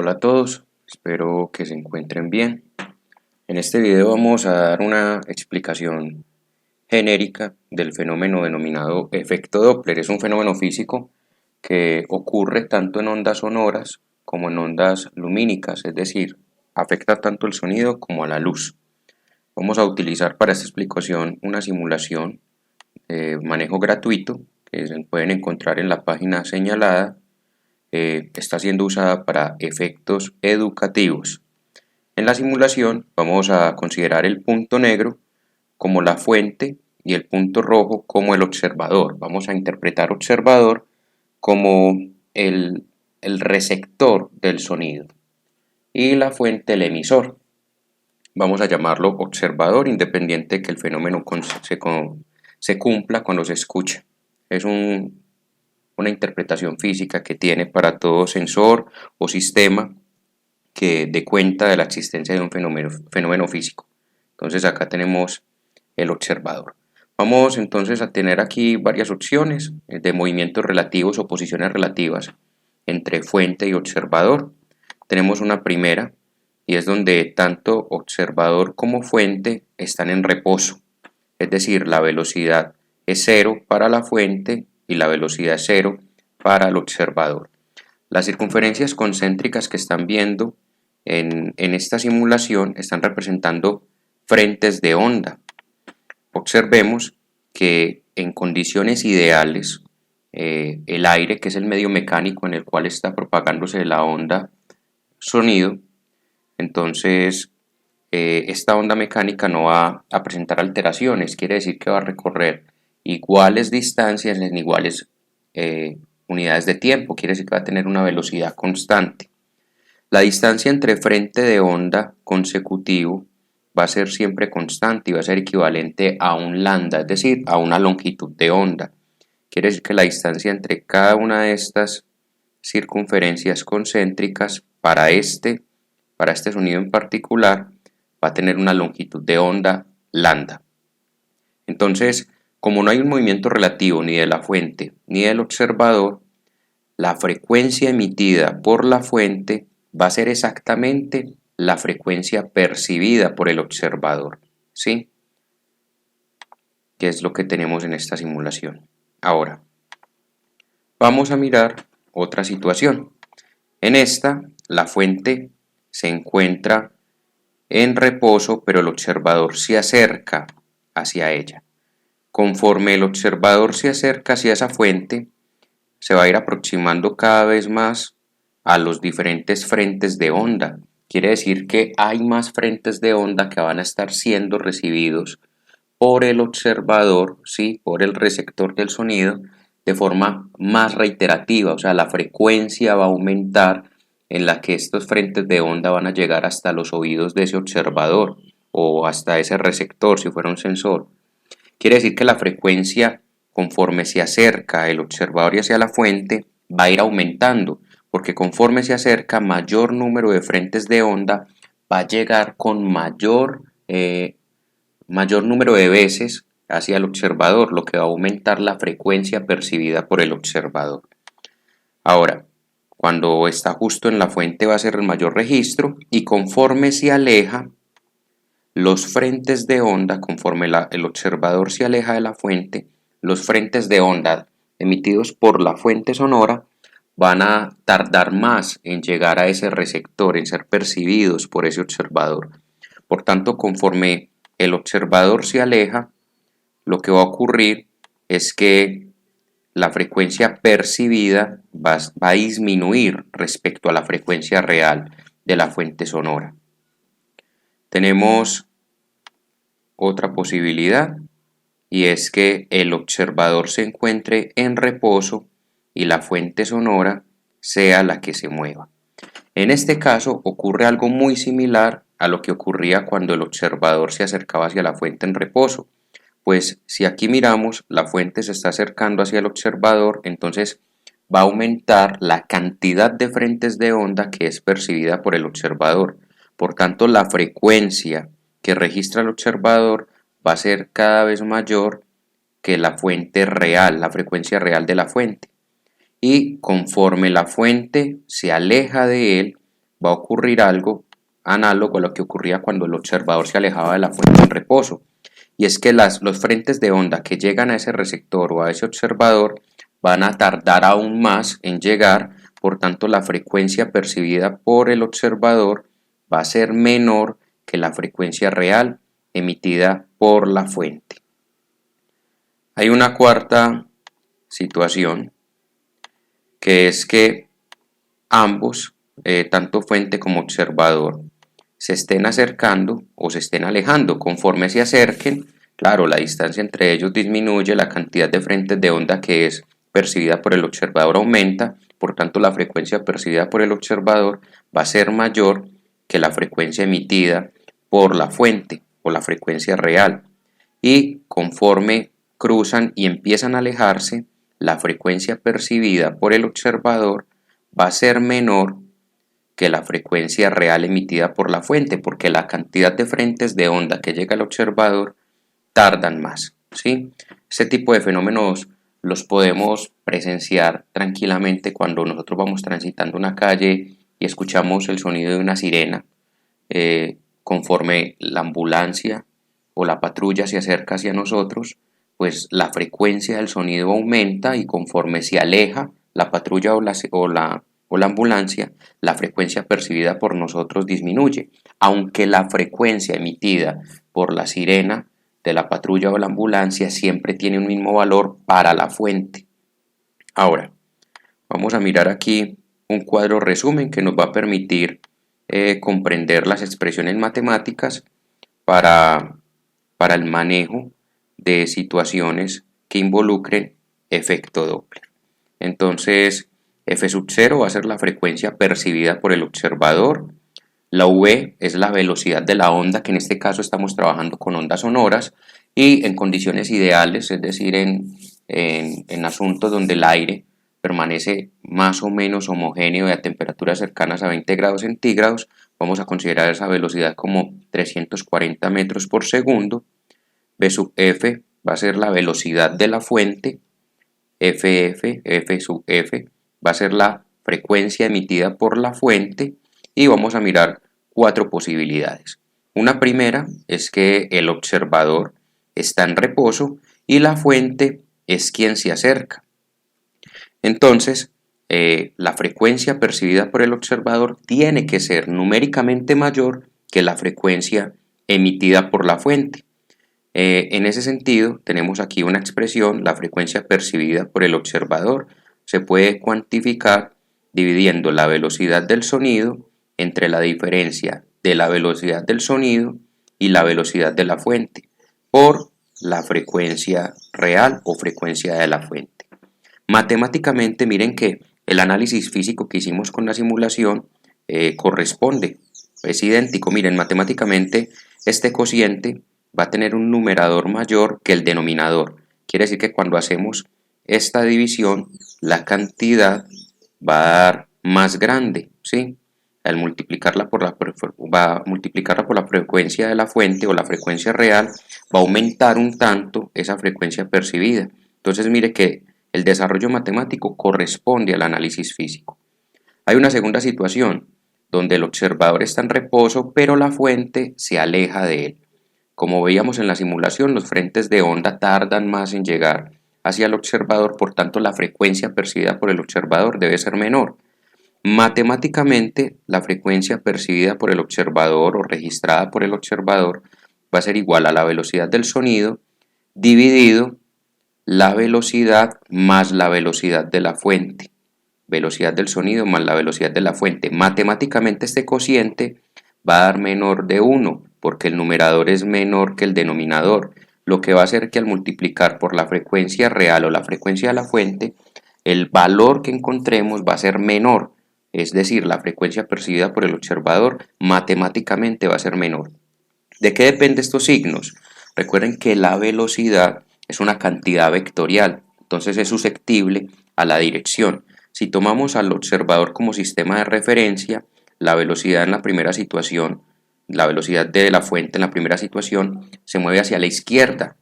Hola a todos, espero que se encuentren bien. En este video vamos a dar una explicación genérica del fenómeno denominado efecto Doppler. Es un fenómeno físico que ocurre tanto en ondas sonoras como en ondas lumínicas, es decir, afecta tanto el sonido como a la luz. Vamos a utilizar para esta explicación una simulación de manejo gratuito que se pueden encontrar en la página señalada. Está siendo usada para efectos educativos. En la simulación vamos a considerar el punto negro como la fuente y el punto rojo como el observador. Vamos a interpretar observador como el receptor del sonido y la fuente el emisor. Vamos a llamarlo observador independiente de que el fenómeno se cumpla cuando se escucha. Es una interpretación física que tiene para todo sensor o sistema que dé cuenta de la existencia de un fenómeno físico. Entonces acá tenemos el observador. Vamos entonces a tener aquí varias opciones de movimientos relativos o posiciones relativas entre fuente y observador. Tenemos una primera y es donde tanto observador como fuente están en reposo, es decir, la velocidad es 0 para la fuente y la velocidad es 0 para el observador. Las circunferencias concéntricas que están viendo en esta simulación están representando frentes de onda. Observemos que en condiciones ideales, el aire, que es el medio mecánico en el cual está propagándose la onda sonido, entonces esta onda mecánica no va a presentar alteraciones, quiere decir que va a recorrer iguales distancias en iguales unidades de tiempo, quiere decir que va a tener una velocidad constante. La distancia entre frente de onda consecutivo va a ser siempre constante y va a ser equivalente a un lambda, es decir, a una longitud de onda. Quiere decir que la distancia entre cada una de estas circunferencias concéntricas para este sonido en particular va a tener una longitud de onda lambda. Entonces, como no hay un movimiento relativo ni de la fuente ni del observador, la frecuencia emitida por la fuente va a ser exactamente la frecuencia percibida por el observador, ¿sí? Que es lo que tenemos en esta simulación. Ahora, vamos a mirar otra situación. En esta, la fuente se encuentra en reposo, pero el observador se acerca hacia ella. Conforme el observador se acerca hacia esa fuente, se va a ir aproximando cada vez más a los diferentes frentes de onda. Quiere decir que hay más frentes de onda que van a estar siendo recibidos por el observador, ¿sí? Por el receptor del sonido, de forma más reiterativa, o sea, la frecuencia va a aumentar en la que estos frentes de onda van a llegar hasta los oídos de ese observador o hasta ese receptor si fuera un sensor. Quiere decir que la frecuencia, conforme se acerca el observador y hacia la fuente, va a ir aumentando, porque conforme se acerca, mayor número de frentes de onda va a llegar con mayor número de veces hacia el observador, lo que va a aumentar la frecuencia percibida por el observador. Ahora, cuando está justo en la fuente va a ser el mayor registro y conforme se aleja, los frentes de onda, conforme el observador se aleja de la fuente, los frentes de onda emitidos por la fuente sonora van a tardar más en llegar a ese receptor, en ser percibidos por ese observador. Por tanto, conforme el observador se aleja, lo que va a ocurrir es que la frecuencia percibida va a disminuir respecto a la frecuencia real de la fuente sonora. Tenemos otra posibilidad y es que el observador se encuentre en reposo y la fuente sonora sea la que se mueva. En este caso ocurre algo muy similar a lo que ocurría cuando el observador se acercaba hacia la fuente en reposo, pues si aquí miramos la fuente se está acercando hacia el observador, entonces va a aumentar la cantidad de frentes de onda que es percibida por el observador. Por tanto, la frecuencia que registra el observador va a ser cada vez mayor que la fuente real, la frecuencia real de la fuente. Y conforme la fuente se aleja de él, va a ocurrir algo análogo a lo que ocurría cuando el observador se alejaba de la fuente en reposo. Y es que los frentes de onda que llegan a ese receptor o a ese observador van a tardar aún más en llegar, por tanto la frecuencia percibida por el observador va a ser menor que la frecuencia real emitida por la fuente. Hay una cuarta situación, que es que ambos, tanto fuente como observador, se estén acercando o se estén alejando. Conforme se acerquen, claro, la distancia entre ellos disminuye, la cantidad de frentes de onda que es percibida por el observador aumenta, por tanto la frecuencia percibida por el observador va a ser mayor que la frecuencia emitida por la fuente o la frecuencia real. Y conforme cruzan y empiezan a alejarse, la frecuencia percibida por el observador va a ser menor que la frecuencia real emitida por la fuente, porque la cantidad de frentes de onda que llega al observador tardan más, ¿sí? Este tipo de fenómenos los podemos presenciar tranquilamente cuando nosotros vamos transitando una calle y escuchamos el sonido de una sirena. Conforme la ambulancia o la patrulla se acerca hacia nosotros, pues la frecuencia del sonido aumenta, y conforme se aleja la patrulla o la ambulancia, la frecuencia percibida por nosotros disminuye, aunque la frecuencia emitida por la sirena de la patrulla o la ambulancia siempre tiene un mismo valor para la fuente. Ahora, vamos a mirar aquí un cuadro resumen que nos va a permitir comprender las expresiones matemáticas para el manejo de situaciones que involucren efecto Doppler. Entonces, F0 va a ser la frecuencia percibida por el observador. La V es la velocidad de la onda, que en este caso estamos trabajando con ondas sonoras, y en condiciones ideales, es decir, en asuntos donde el aire permanece más o menos homogéneo y a temperaturas cercanas a 20 grados centígrados, vamos a considerar esa velocidad como 340 metros por segundo. V sub F va a ser la velocidad de la fuente. F sub F va a ser la frecuencia emitida por la fuente, y vamos a mirar cuatro posibilidades. Una primera es que el observador está en reposo y la fuente es quien se acerca. Entonces, la frecuencia percibida por el observador tiene que ser numéricamente mayor que la frecuencia emitida por la fuente. En ese sentido, tenemos aquí una expresión: la frecuencia percibida por el observador se puede cuantificar dividiendo la velocidad del sonido entre la diferencia de la velocidad del sonido y la velocidad de la fuente por la frecuencia real o frecuencia de la fuente. Matemáticamente, miren que el análisis físico que hicimos con la simulación corresponde, es idéntico. Miren, matemáticamente este cociente va a tener un numerador mayor que el denominador. Quiere decir que cuando hacemos esta división, la cantidad va a dar más grande, ¿sí? Al multiplicarla por la frecuencia de la fuente o la frecuencia real, va a aumentar un tanto esa frecuencia percibida. Entonces mire que el desarrollo matemático corresponde al análisis físico. Hay una segunda situación donde el observador está en reposo, pero la fuente se aleja de él. Como veíamos en la simulación, los frentes de onda tardan más en llegar hacia el observador, por tanto la frecuencia percibida por el observador debe ser menor. Matemáticamente, la frecuencia percibida por el observador o registrada por el observador va a ser igual a la velocidad del sonido dividido la velocidad más la velocidad de la fuente. Velocidad del sonido más la velocidad de la fuente. Matemáticamente este cociente va a dar menor de 1 porque el numerador es menor que el denominador, lo que va a hacer que al multiplicar por la frecuencia real o la frecuencia de la fuente, el valor que encontremos va a ser menor, es decir, la frecuencia percibida por el observador matemáticamente va a ser menor. ¿De qué dependen estos signos? Recuerden que la velocidad es una cantidad vectorial, entonces es susceptible a la dirección. Si tomamos al observador como sistema de referencia, la velocidad en la primera situación, la velocidad de la fuente en la primera situación se mueve hacia la izquierda.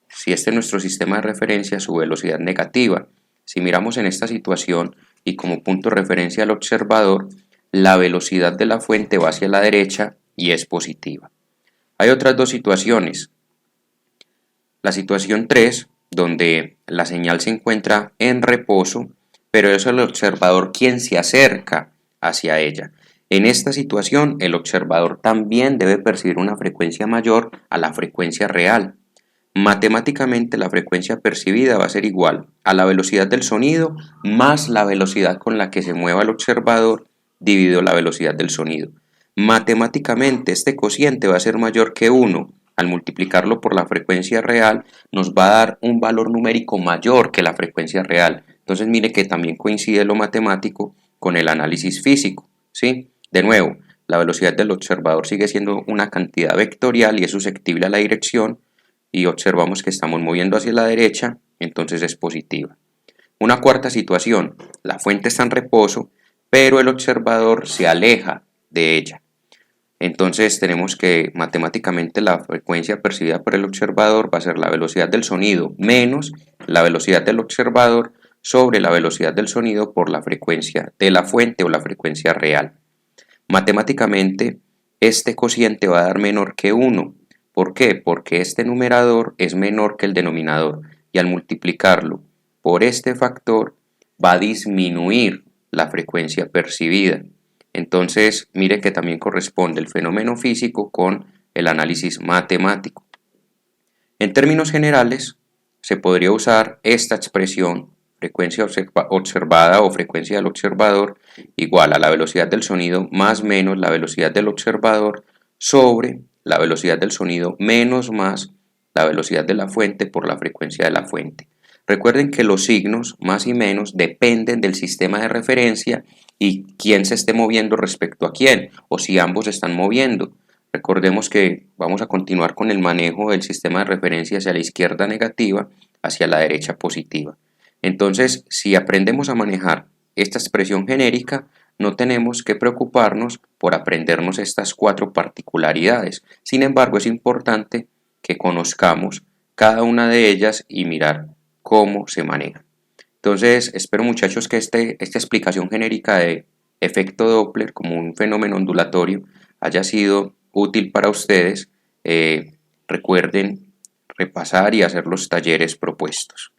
Si este es nuestro sistema de referencia, su velocidad negativa. Si miramos en esta situación y como punto de referencia al observador, la velocidad de la fuente va hacia la derecha y es positiva. Hay otras dos situaciones. La situación 3, donde la señal se encuentra en reposo, pero es el observador quien se acerca hacia ella. En esta situación, el observador también debe percibir una frecuencia mayor a la frecuencia real. Matemáticamente, la frecuencia percibida va a ser igual a la velocidad del sonido más la velocidad con la que se mueva el observador dividido la velocidad del sonido. Matemáticamente, este cociente va a ser mayor que 1. Al multiplicarlo por la frecuencia real, nos va a dar un valor numérico mayor que la frecuencia real. Entonces, mire que también coincide lo matemático con el análisis físico, ¿sí? De nuevo, la velocidad del observador sigue siendo una cantidad vectorial y es susceptible a la dirección, y observamos que estamos moviendo hacia la derecha, entonces es positiva. Una cuarta situación, la fuente está en reposo, pero el observador se aleja de ella. Entonces tenemos que matemáticamente la frecuencia percibida por el observador va a ser la velocidad del sonido menos la velocidad del observador sobre la velocidad del sonido por la frecuencia de la fuente o la frecuencia real. Matemáticamente este cociente va a dar menor que 1. ¿Por qué? Porque este numerador es menor que el denominador y al multiplicarlo por este factor va a disminuir la frecuencia percibida. Entonces, mire que también corresponde el fenómeno físico con el análisis matemático. En términos generales, se podría usar esta expresión, frecuencia observada o frecuencia del observador, igual a la velocidad del sonido más menos la velocidad del observador sobre la velocidad del sonido menos más la velocidad de la fuente por la frecuencia de la fuente. Recuerden que los signos más y menos dependen del sistema de referencia y quién se esté moviendo respecto a quién, o si ambos están moviendo. Recordemos que vamos a continuar con el manejo del sistema de referencia hacia la izquierda negativa, hacia la derecha positiva. Entonces, si aprendemos a manejar esta expresión genérica, no tenemos que preocuparnos por aprendernos estas 4 particularidades. Sin embargo, es importante que conozcamos cada una de ellas y mirar cómo se maneja. Entonces, espero muchachos que esta explicación genérica de efecto Doppler como un fenómeno ondulatorio haya sido útil para ustedes. Recuerden repasar y hacer los talleres propuestos.